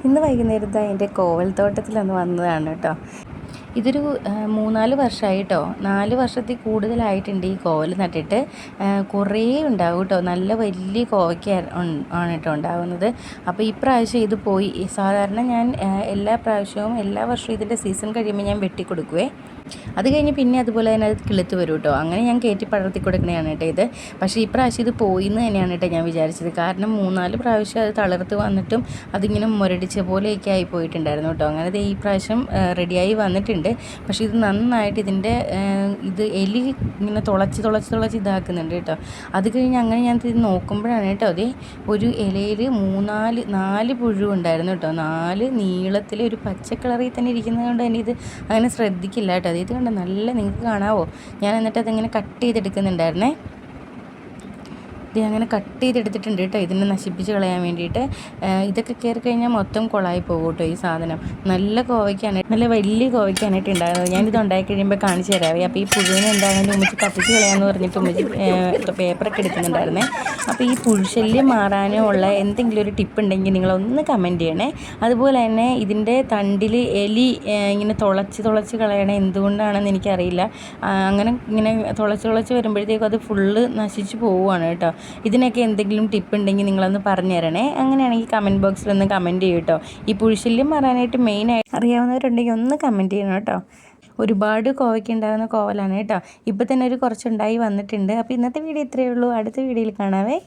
ഇന്ന് വൈകുന്നേരത്തെ എൻ്റെ കോവൽ തോട്ടത്തിലൊന്ന് വന്നതാണ് കേട്ടോ. ഇതൊരു 3-4 വർഷമായി കേട്ടോ. 4 വർഷത്തിൽ കൂടുതലായിട്ടുണ്ട് ഈ കോവൽ നട്ടിട്ട്. കുറേ ഉണ്ടാവും കേട്ടോ. നല്ല വലിയ കോവയ്ക്ക ആണ് കേട്ടോ ഉണ്ടാകുന്നത്. അപ്പോൾ ഇപ്രാവശ്യം ഇത് പോയി. സാധാരണ ഞാൻ എല്ലാ വർഷവും ഇതിൻ്റെ സീസൺ കഴിയുമ്പോൾ ഞാൻ വെട്ടിക്കൊടുക്കുവേ. അത് കഴിഞ്ഞ് പിന്നെ അതുപോലെ തന്നെ അത് കിളുത്ത് വരും കേട്ടോ. അങ്ങനെ ഞാൻ കയറ്റി പടർത്തി കൊടുക്കണതാണ് കേട്ടോ ഇത്. പക്ഷേ ഇപ്രാവശ്യം ഇത് പോയി എന്ന് തന്നെയാണ് കേട്ടോ ഞാൻ വിചാരിച്ചത്. കാരണം 3-4 പ്രാവശ്യം അത് തളർത്ത് വന്നിട്ടും അതിങ്ങനെ മുരടിച്ച പോലെയൊക്കെ ആയി പോയിട്ടുണ്ടായിരുന്നു കേട്ടോ. അങ്ങനെ ഈ പ്രാവശ്യം റെഡിയായി വന്നിട്ടുണ്ട്. പക്ഷേ ഇത് നന്നായിട്ട് ഇത് എലി ഇങ്ങനെ തുളച്ച് ഇതാക്കുന്നുണ്ട് കേട്ടോ. അത് കഴിഞ്ഞ് അങ്ങനെ ഞാൻ ഇത് നോക്കുമ്പോഴാണ് കേട്ടോ അതേ ഒരു ഇലയിൽ 4 പുഴു ഉണ്ടായിരുന്നു കേട്ടോ. 4 നീളത്തിൽ ഒരു പച്ച കളറിൽ തന്നെ ഇരിക്കുന്നത് കൊണ്ട് തന്നെ ഇത് അങ്ങനെ ശ്രദ്ധിക്കില്ല കേട്ടോ. ഇത് കണ്ടോ, നല്ല നിങ്ങൾക്ക് കാണാവോ. ഞാൻ എന്നിട്ട് അതിങ്ങനെ കട്ട് ചെയ്തെടുക്കുന്നുണ്ടായിരുന്നേ. അങ്ങനെ കട്ട് ചെയ്തെടുത്തിട്ടുണ്ട് കേട്ടോ, ഇതിനെ നശിപ്പിച്ച് കളയാൻ വേണ്ടിയിട്ട്. ഇതൊക്കെ കയറി കഴിഞ്ഞാൽ മൊത്തം കുളമായി പോകും കേട്ടോ ഈ സാധനം. നല്ല വലിയ കോവയ്ക്കാനായിട്ട് ഉണ്ടാകുന്നത്. ഞാനിത് ഉണ്ടാക്കി കഴിയുമ്പോൾ കാണിച്ചു തരാവേ. അപ്പോൾ ഈ പുഴുവിനെ എന്താണെങ്കിലും ഉമ്മച്ചി കത്തിച്ച് കളയാമെന്ന് പറഞ്ഞിട്ട് ഉമ്മച്ചി പേപ്പറൊക്കെ എടുക്കുന്നുണ്ടായിരുന്നേ. അപ്പോൾ ഈ പുഴുശല്യം മാറാനോ ഉള്ള എന്തെങ്കിലും ഒരു ടിപ്പ് ഉണ്ടെങ്കിൽ നിങ്ങളൊന്ന് കമൻറ്റ് ചെയ്യണേ. അതുപോലെ തന്നെ ഇതിൻ്റെ തണ്ടിൽ എലി ഇങ്ങനെ തുളച്ച് കളയണേ എന്തുകൊണ്ടാണെന്ന് എനിക്കറിയില്ല. ഇങ്ങനെ തുളച്ച് വരുമ്പോഴത്തേക്കും അത് ഫുള്ള് നശിച്ച് പോവുകയാണ് കേട്ടോ. ഇതിനൊക്കെ എന്തെങ്കിലും ടിപ്പ് ഉണ്ടെങ്കിൽ നിങ്ങളൊന്ന് പറഞ്ഞു തരണേ. അങ്ങനെയാണെങ്കിൽ കമൻറ്റ് ബോക്സിൽ ഒന്ന് കമൻറ്റ് ചെയ്യൂ കേട്ടോ. ഈ പുഴുശല്യം മാറാനായിട്ട് മെയിനായിട്ട് അറിയാവുന്നവരുണ്ടെങ്കിൽ ഒന്ന് കമൻറ്റ് ചെയ്യണം കേട്ടോ. ഒരുപാട് കോവയ്ക്ക് ഉണ്ടാകുന്ന കോവലാണ് കേട്ടോ. ഇപ്പോൾ തന്നെ കുറച്ചുണ്ടായി വന്നിട്ടുണ്ട്. അപ്പോൾ ഇന്നത്തെ വീഡിയോ ഇത്രയേ ഉള്ളൂ. അടുത്ത വീഡിയോയിൽ കാണാവേ.